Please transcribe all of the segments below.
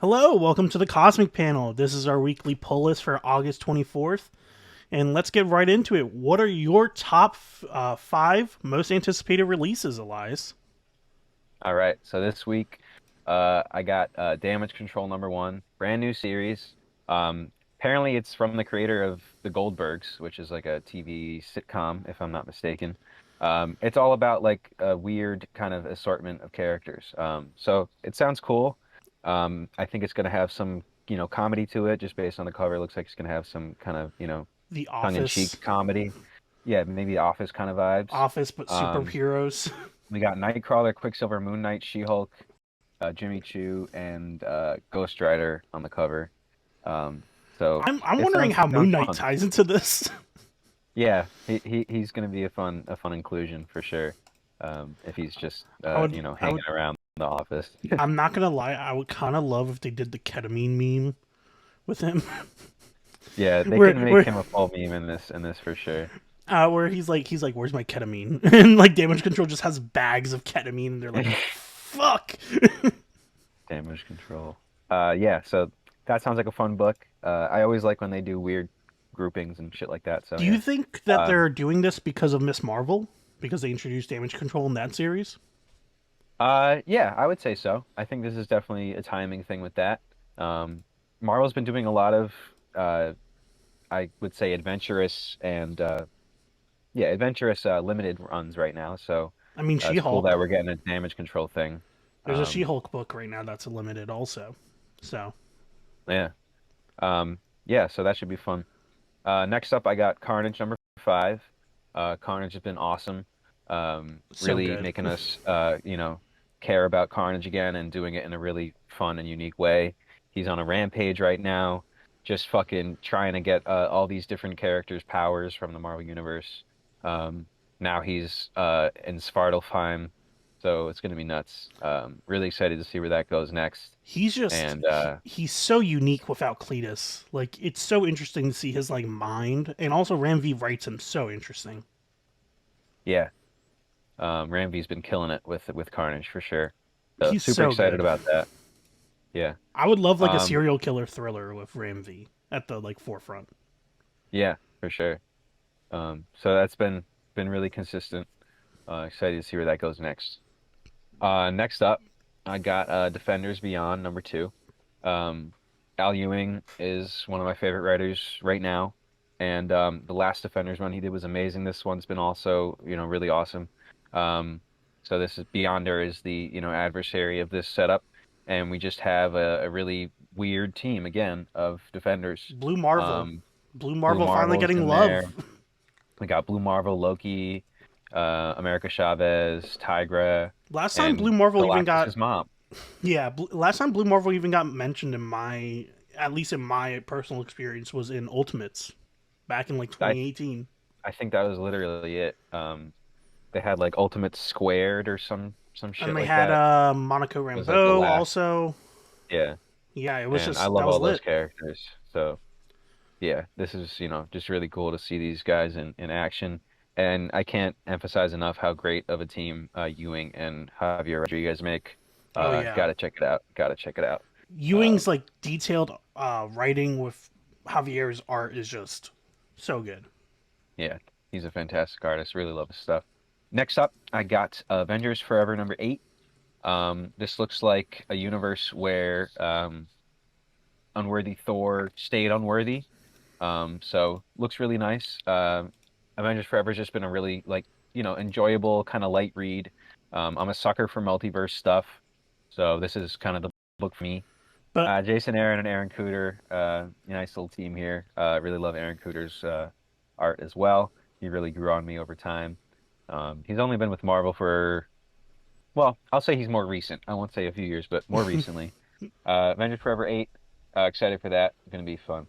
Hello, welcome to the Cosmic Panel. This is our weekly pull list for August 24th, and let's get right into it. What are your top five most anticipated releases, Elias? All right, so this week, I got Damage Control #1, brand new series. Apparently, it's from the creator of The Goldbergs, which is like a TV sitcom, if I'm not mistaken. It's all about like a weird kind of assortment of characters. So it sounds cool. I think it's gonna have some, comedy to it, just based on the cover. It looks like it's gonna have some kind of, The Office. tongue-in-cheek comedy. Yeah, maybe Office kind of vibes. Office, but Um, superheroes. we got Nightcrawler, Quicksilver, Moon Knight, She-Hulk, Jimmy Choo, and Ghost Rider on the cover. Um, so I'm it wondering sounds how Moon sounds Knight fun. ties into this. Yeah, he's gonna be a fun inclusion for sure. If he's just I would, I hanging would, around the office. I'm not gonna lie, I would kind of love if they did the ketamine meme with him, Yeah, they where can make where him a full meme in this for sure. where he's like, where's my ketamine? And like Damage Control just has bags of ketamine, and they're like, fuck. Damage control. Yeah, so that sounds like a fun book. I always like when they do weird groupings and shit like that. So Do you yeah. think that Um, they're doing this because of Miss Marvel? Because they introduced damage control in that series? yeah, I would say so. I think this is definitely a timing thing with that. Um, Marvel's been doing a lot of, uh, I would say, adventurous and adventurous limited runs right now. So I mean, She it's cool Hulk. that we're getting a damage control thing. There's a She Um, Hulk book right now that's a limited also. So, yeah, yeah. So that should be fun. Next up, I got Carnage #5. Carnage has been awesome. so Really good. making us, care about Carnage again and doing it in a really fun and unique way. He's on a rampage right now, just fucking trying to get all these different characters' powers from the Marvel Universe. Um, Now he's in Svartalfheim, so it's gonna be nuts. Really excited to see where that goes next. He's just And he's so unique without Cletus. Like it's so interesting to see his like mind, and also Ram V writes him so interesting. yeah, Ramvy's been killing it with Carnage for sure. So He's super so excited good. about that. Yeah. I would love like a Um, serial killer thriller with Ram V at the like forefront. yeah, for sure. So that's been really consistent. Excited to see where that goes next. Next up, I got Defenders Beyond #2. Um, Al Ewing is one of my favorite writers right now, and the last Defenders run he did was amazing. This one's been also, really awesome. Um, so this is Beyonder is the, adversary of this setup, and we just have a really weird team again of Defenders. Blue Marvel. Um, Blue Blue Marvel finally Marvel's getting in love. there. We got Blue Marvel, Loki, America Chavez, Tigra, Last time Blue and Marvel even got Galactus's mom. Yeah, last time Blue Marvel even got mentioned in my, at least in my personal experience, was in Ultimates back in like I 2018, I think that was literally it. They had like Ultimate Squared or some and shit they like had that. Monaco It was like the Rambeau last. also. Yeah, Yeah, it was and I just that love was all those lit. characters. So yeah, this is, just really cool to see these guys in action. And I can't emphasize enough how great of a team Ewing and Javier Rodriguez make. Oh yeah, Gotta check it out. Gotta check it out. Ewing's Um, like detailed writing with Javier's art is just so good. Yeah, he's a fantastic artist. Really love his stuff. Next up, I got Avengers Forever #8. This looks like a universe where unworthy Thor stayed unworthy. So looks really nice. Avengers Forever has just been a really like, enjoyable kind of light read. I'm a sucker for multiverse stuff, so this is kind of the book for me. But Jason Aaron and Aaron Cooter, nice little team here. Really love Aaron Cooter's art as well. He really grew on me over time. He's only been with Marvel for, well, I'll say he's more recent. I won't say a few years, but more recently. Avengers Forever 8, excited for that. Going to be fun.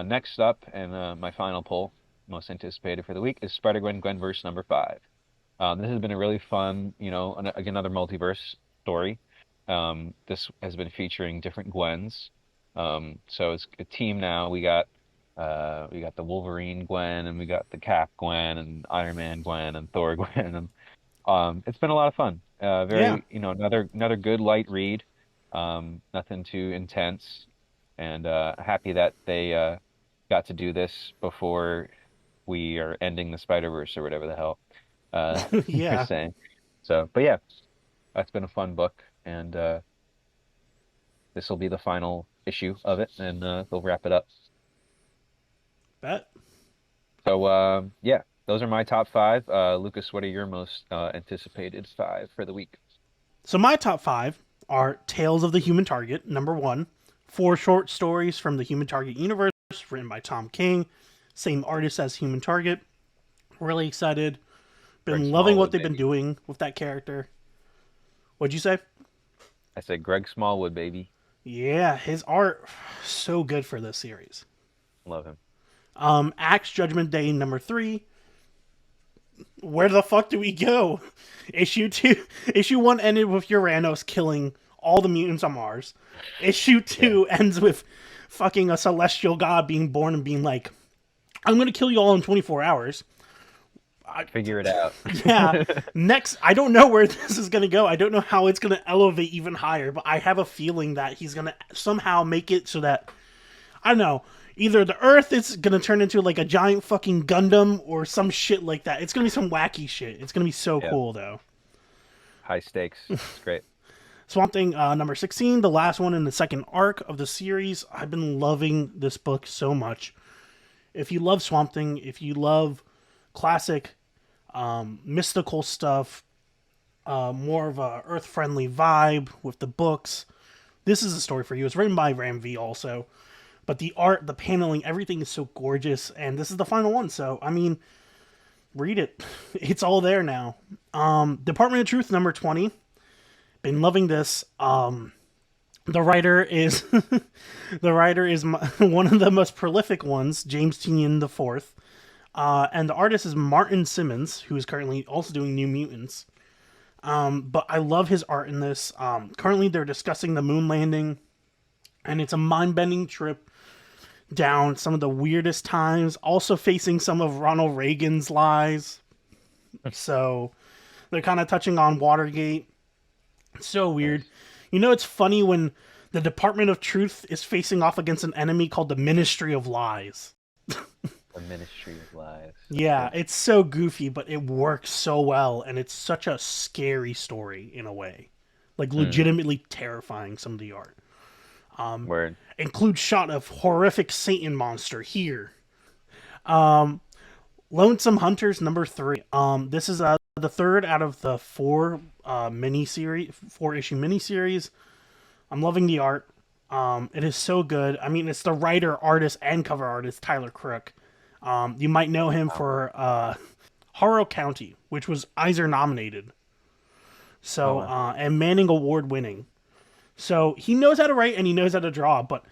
Next up, and my final poll, most anticipated for the week, is Spider-Gwen Gwenverse #5. This has been a really fun, another multiverse story. This has been featuring different Gwens. So it's a team now. We got the Wolverine Gwen, and we got the Cap Gwen, and Iron Man Gwen, and Thor Gwen, and it's been a lot of fun. yeah, Very, another good light read. Nothing too intense, and happy that they got to do this before we are ending the Spider-Verse or whatever the hell they're Yeah, saying. So, but yeah, that's been a fun book, and this will be the final issue of it, and they'll wrap it up. bet. So, yeah, those are my top five. Lucas, what are your most anticipated five for the week? So my top five are Tales of the Human Target, number one, four short stories from the Human Target universe, written by Tom King, same artist as Human Target. Really excited. Greg Been loving what Smallwood, they've been baby. doing with that character. What'd you say? I said Greg Smallwood, baby. Yeah, his art so good for this series. Love him. Axe Judgment Day number three. Where the fuck do we go? Issue two, issue one ended with Uranus killing all the mutants on Mars. Issue Yeah, two ends with fucking a celestial god being born and being like, "I'm gonna kill you all in 24 hours." figure it out. Yeah. Next, I don't know where this is gonna go. I don't know how it's gonna elevate even higher, but I have a feeling that he's gonna somehow make it so that I don't know. Either the Earth is gonna turn into like a giant fucking Gundam or some shit like that. It's gonna be some wacky shit. It's gonna be so Yeah, cool though. high stakes. It's great. Swamp Thing number 16, the last one in the second arc of the series. I've been loving this book so much. If you love Swamp Thing, if you love classic mystical stuff, more of a Earth friendly vibe with the books, this is a story for you. It's written by Ram V also. But the art, the paneling, everything is so gorgeous. And this is the final one. So, I mean, read it. It's all there now. Department of Truth number 20. Been loving this. The writer is one of the most prolific ones, James Tynion the Fourth, and the artist is Martin Simmons, who is currently also doing New Mutants. But I love his art in this. Currently, they're discussing the moon landing, and it's a mind-bending trip down some of the weirdest times. Also facing some of Ronald Reagan's lies. So they're kind of touching on Watergate. It's so weird. Nice. You know, it's funny when the Department of Truth is facing off against an enemy called the Ministry of Lies. The Ministry of Lies. Yeah, Okay. it's so goofy, but it works so well, and it's such a scary story in a way. Like, Mm, legitimately terrifying, some of the art. word. Includes shot of horrific Satan monster here. Lonesome Hunters number three. This is the third out of the four issue miniseries. I'm loving the art. It is so good. I mean, it's the writer, artist, and cover artist Tyler Crook. You might know him Wow. for Horror County, which was Eisner nominated. Oh So wow. and Manning Award winning. So he knows how to write and he knows how to draw. But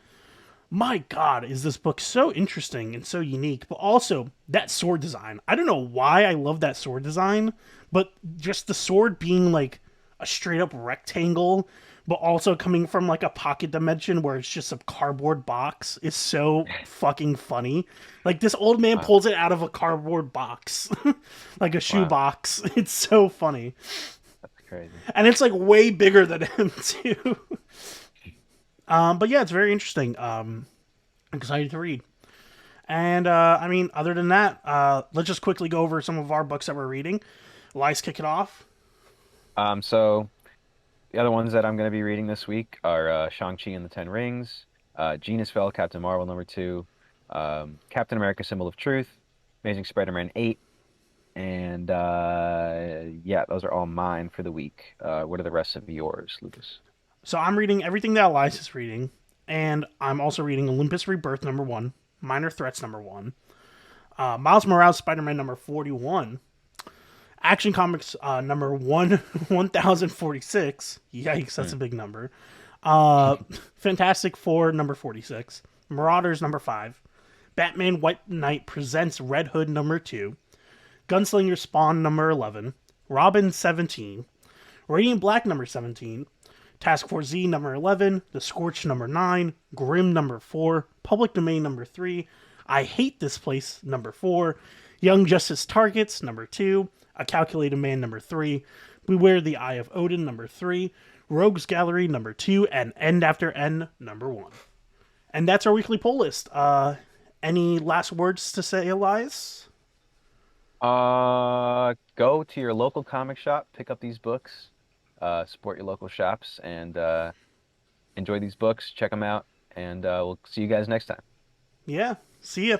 my God, is this book so interesting and so unique? But also that sword design. I don't know why I love that sword design, but just the sword being like a straight up rectangle, but also coming from like a pocket dimension where it's just a cardboard box is so fucking funny. Like this old man Wow. pulls it out of a cardboard box, like a shoe Wow. box. It's so funny, That's crazy. and it's like way bigger than him too. But yeah, it's very interesting. Excited to read. And I mean, other than that, let's just quickly go over some of our books that we're reading. Elias, kick it off. So the other ones that I'm going to be reading this week are Shang-Chi and the Ten Rings, Genius Fell, Captain Marvel number two, Captain America: Symbol of Truth, Amazing Spider-Man 8, and yeah, those are all mine for the week. What are the rest of yours, Lucas? So I'm reading everything that Elias is reading, and I'm also reading Olympus Rebirth number one, Minor Threats number one, Miles Morales Spider-Man number 41, Action Comics number 1046. Yikes, that's Hmm. a big number. Uh, Fantastic Four number 46, Marauders number 5, Batman White Knight presents Red Hood number 2, Gunslinger Spawn number 11, Robin 17, Radiant Black number 17, Task Force Z number 11, The Scorch number 9, Grim number 4, Public Domain number 3, I Hate This Place number 4, Young Justice Targets number 2, A Calculated Man number 3, Beware the Eye of Odin number 3, Rogues Gallery number 2, and End After End number 1. And that's our weekly poll list. Any last words to say, Elias? Go to your local comic shop, pick up these books, support your local shops, and enjoy these books. Check them out, and we'll see you guys next time. Yeah, see ya.